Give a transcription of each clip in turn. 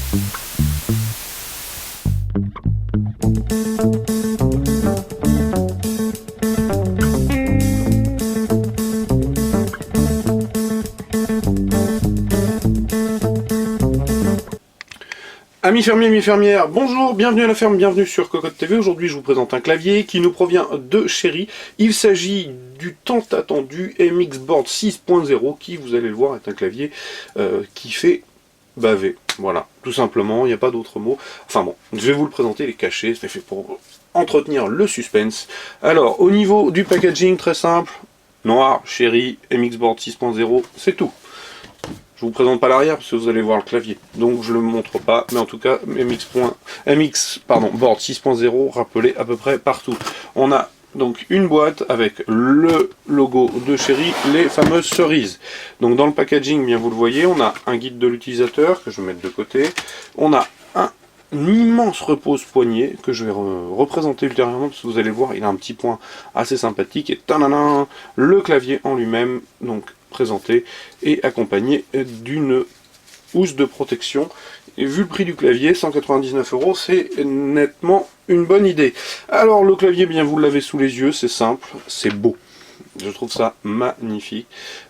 Amis fermiers, amis fermières, bonjour, bienvenue à la ferme, bienvenue sur Cocotte TV. Aujourd'hui je vous présente un clavier qui nous provient de Cherry. Il s'agit du tant attendu MX Board 6.0 qui, vous allez le voir, est un clavier qui fait baver. Voilà, tout simplement, il n'y a pas d'autre mot. Enfin bon, je vais vous le présenter, il est caché, c'est fait pour entretenir le suspense. Alors, au niveau du packaging, très simple, noir, Cherry, MX Board 6.0, c'est tout. Je vous présente pas l'arrière parce que vous allez voir le clavier, donc je le montre pas, mais en tout cas MX Board 6.0 rappelé à peu près partout. On a donc une boîte avec le logo de Cherry, les fameuses cerises. Donc dans le packaging, bien vous le voyez, on a un guide de l'utilisateur que je vais mettre de côté. On a un immense repose-poignet que je vais représenter ultérieurement parce que vous allez voir, il a un petit point assez sympathique et tananan, le clavier en lui-même, donc présenté et accompagné d'une housse de protection. Et vu le prix du clavier, 199 €, c'est nettement une bonne idée. Alors le clavier, bien vous l'avez sous les yeux, c'est simple, c'est beau. Je trouve ça magnifique,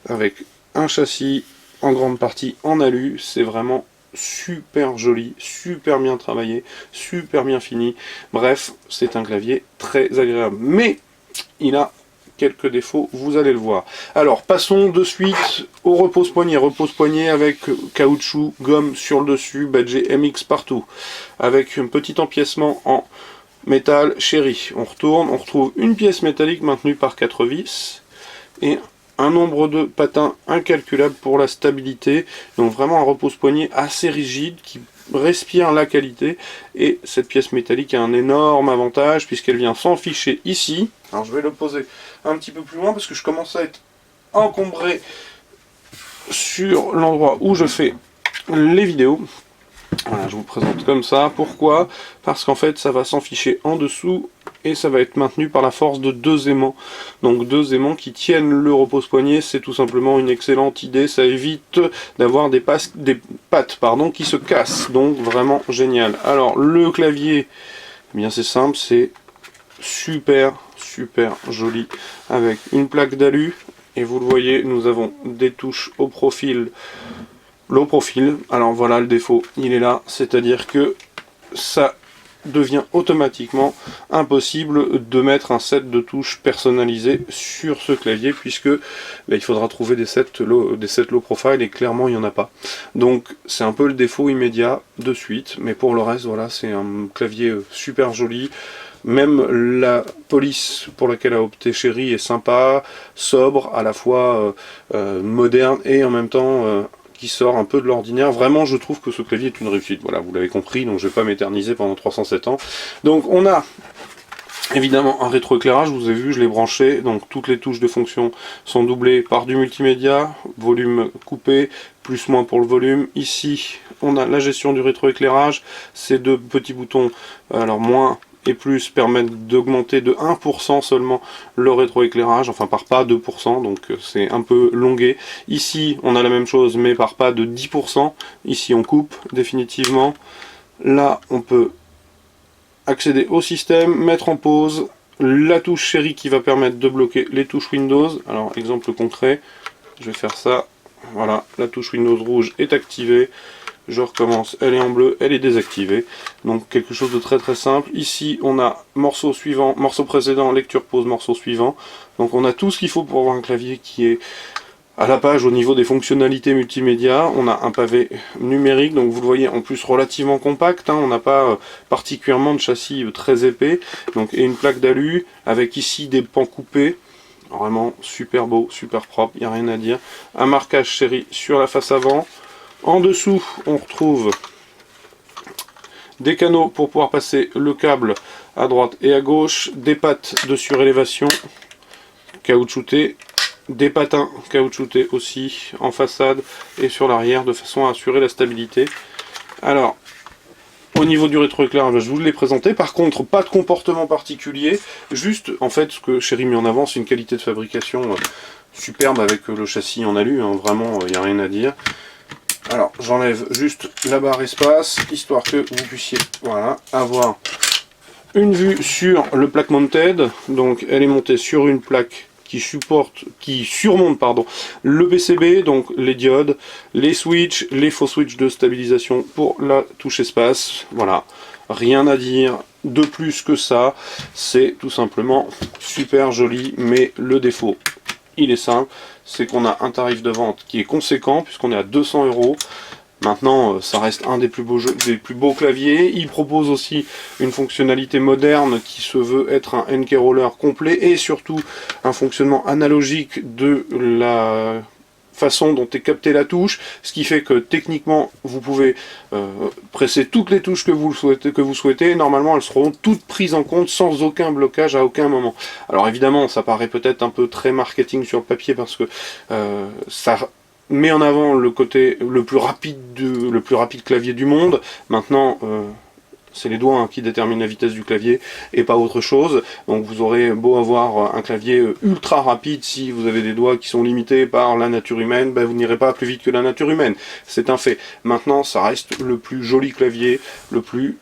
avec un châssis en grande partie en alu, c'est vraiment super joli, super bien travaillé, super bien fini. Bref, c'est un clavier très agréable. Mais il a quelques défauts, vous allez le voir. Alors, passons de suite au repose-poignet. Repose-poignet avec caoutchouc, gomme sur le dessus, badgé MX partout. Avec un petit empiècement en métal Cherry. On retourne, on retrouve une pièce métallique maintenue par 4 vis. Et un nombre de patins incalculable pour la stabilité. Donc vraiment un repose-poignet assez rigide qui respire la qualité, et cette pièce métallique a un énorme avantage puisqu'elle vient s'enficher ici. Alors je vais le poser un petit peu plus loin parce que je commence à être encombré sur l'endroit où je fais les vidéos. Voilà, je vous présente comme ça. Pourquoi? Parce qu'en fait ça va s'enficher en dessous et ça va être maintenu par la force de 2 aimants. Donc 2 aimants qui tiennent le repose-poignet, c'est tout simplement une excellente idée. Ça évite d'avoir des pattes qui se cassent. Donc vraiment génial. Alors le clavier, eh bien c'est simple, c'est super joli avec une plaque d'alu. Et vous le voyez, nous avons des touches au profil. Low profil, alors voilà le défaut, il est là, c'est-à-dire que ça devient automatiquement impossible de mettre un set de touches personnalisé sur ce clavier, puisque il faudra trouver des sets low profile et clairement il n'y en a pas. Donc c'est un peu le défaut immédiat de suite, mais pour le reste voilà, c'est un clavier super joli. Même la police pour laquelle a opté Cherry est sympa, sobre, à la fois moderne et en même temps qui sort un peu de l'ordinaire. Vraiment, je trouve que ce clavier est une réussite. Voilà, vous l'avez compris, donc je ne vais pas m'éterniser pendant 307 ans. Donc on a évidemment un rétroéclairage, vous avez vu, je l'ai branché, donc toutes les touches de fonction sont doublées par du multimédia, volume coupé, plus moins pour le volume. Ici, on a la gestion du rétroéclairage, ces 2 petits boutons, alors moins et plus, permettent d'augmenter de 1% seulement le rétroéclairage, enfin par pas 2%, donc c'est un peu longué. Ici on a la même chose mais par pas de 10%, ici on coupe définitivement. Là on peut accéder au système, mettre en pause, la touche Cherry qui va permettre de bloquer les touches Windows. Alors exemple concret, je vais faire ça, voilà, la touche Windows rouge est activée. Je recommence, elle est en bleu, elle est désactivée. Donc quelque chose de très simple. Ici on a morceau suivant, morceau précédent, lecture pause, morceau suivant. Donc on a tout ce qu'il faut pour avoir un clavier qui est à la page au niveau des fonctionnalités multimédia. On a un pavé numérique, donc vous le voyez en plus relativement compact, hein. On n'a pas particulièrement de châssis très épais. Donc, et une plaque d'alu avec ici des pans coupés. Vraiment super beau, super propre, il n'y a rien à dire. Un marquage Cherry sur la face avant. En dessous, on retrouve des canaux pour pouvoir passer le câble à droite et à gauche, des pattes de surélévation caoutchoutées, des patins caoutchoutés aussi en façade et sur l'arrière de façon à assurer la stabilité. Alors, au niveau du rétroéclairage, je vous l'ai présenté. Par contre, pas de comportement particulier. Juste, en fait, ce que Cherry met en avant, c'est une qualité de fabrication superbe avec le châssis en alu. Hein, vraiment, il n'y a rien à dire. Alors j'enlève juste la barre espace, histoire que vous puissiez voilà, avoir une vue sur le plaque mounted. Donc elle est montée sur une plaque qui surmonte le PCB, donc les diodes, les switches, les faux switches de stabilisation pour la touche espace. Voilà, rien à dire de plus que ça, c'est tout simplement super joli, mais le défaut, il est simple, c'est qu'on a un tarif de vente qui est conséquent, puisqu'on est à 200 €. Maintenant, ça reste un des plus beaux claviers. Il propose aussi une fonctionnalité moderne qui se veut être un NK Roller complet et surtout un fonctionnement analogique de la façon dont est captée la touche, ce qui fait que techniquement vous pouvez presser toutes les touches que vous souhaitez. Normalement elles seront toutes prises en compte sans aucun blocage à aucun moment. Alors évidemment ça paraît peut-être un peu très marketing sur le papier parce que ça met en avant le côté le plus rapide clavier du monde. Maintenant c'est les doigts qui déterminent la vitesse du clavier et pas autre chose. Donc vous aurez beau avoir un clavier ultra rapide, si vous avez des doigts qui sont limités par la nature humaine, ben vous n'irez pas plus vite que la nature humaine. C'est un fait. Maintenant ça reste le plus joli clavier, le plus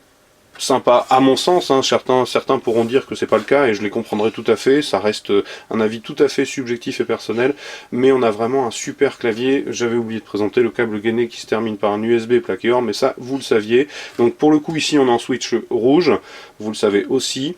sympa à mon sens, hein. Certains pourront dire que c'est pas le cas et je les comprendrai tout à fait, ça reste un avis tout à fait subjectif et personnel, mais on a vraiment un super clavier. J'avais oublié de présenter le câble gainé qui se termine par un USB plaqué or, mais ça vous le saviez. Donc pour le coup ici on a un switch rouge, vous le savez aussi.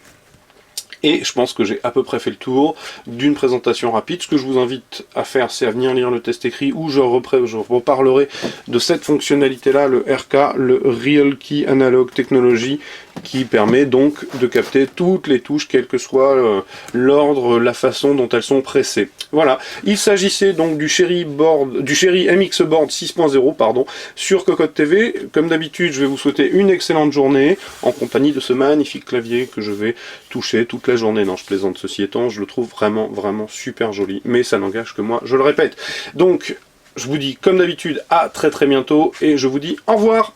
Et je pense que j'ai à peu près fait le tour d'une présentation rapide. Ce que je vous invite à faire, c'est à venir lire le test écrit où je reparlerai de cette fonctionnalité-là, le RK, le Real Key Analog Technology, qui permet donc de capter toutes les touches, quel que soit l'ordre, la façon dont elles sont pressées. Voilà, il s'agissait donc du Cherry MX Board 6.0, pardon, sur Cocotte TV. Comme d'habitude, je vais vous souhaiter une excellente journée en compagnie de ce magnifique clavier que je vais toucher toute la journée. Non, je plaisante, ceci étant, je le trouve vraiment, vraiment super joli, mais ça n'engage que moi, je le répète. Donc, je vous dis comme d'habitude à très très bientôt et je vous dis au revoir.